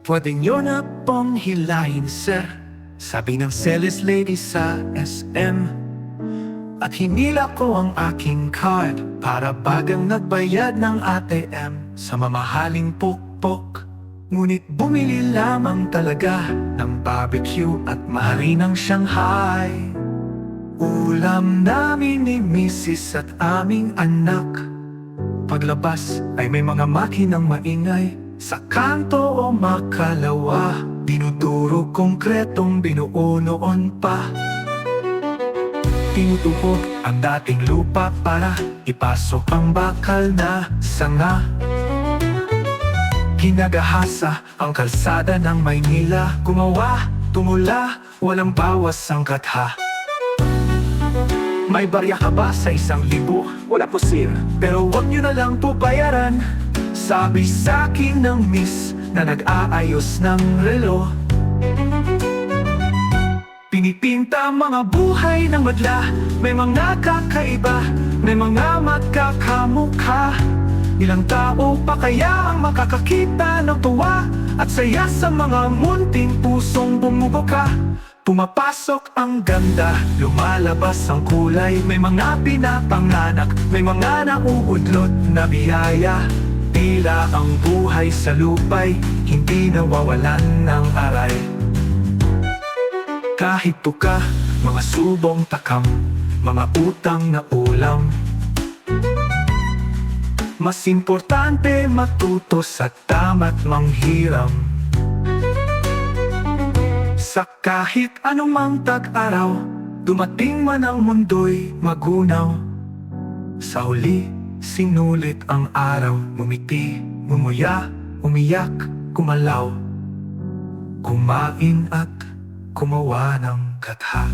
Pwede nyo na pong hilahin, sir, sabi ng sales lady sa SM. At hinila ko ang aking card para bagang nagbayad ng ATM sa mamahaling pukpok. Ngunit bumili lamang talaga ng barbecue at maharinang Shanghai. Ulam namin ni Mrs. at aming anak. Paglabas ay may mga makinang maingay sa kanto o makalawa. Dinuduro konkretong binuo noon pa. Tinutupok ang dating lupa para ipasok ang bakal na sanga. Ginagahasa ang kalsada ng Maynila. Gumawa, tumula, walang bawas ang katha. May barya ka ba sa 1,000? Wala po sir, pero wag nyo na lang po bayaran, sabi sa'kin ng miss na nag-aayos ng relo. Pinipinta mga buhay ng madla, may mga kakaiba, may mga magkakamukha. Ilang tao pa kaya ang makakakita ng tuwa at saya sa mga munting pusong bumubuka? Pumapasok ang ganda, lumalabas ang kulay. May mga pinapanganak, may mga nauudlot na biyaya. Tila ang buhay sa lupay, hindi nawawalan ng aray. Kahit tuka, mga subong takam, mga utang na ulam. Mas importante matuto sa tama't manghiram. Sa kahit anumang tag-araw, dumating man ang mundo'y magunaw. Sa huli, sinulit ang araw, ngumiti, ngumuya, umiyak, kumalaw. Kumain at kumawa ng katha.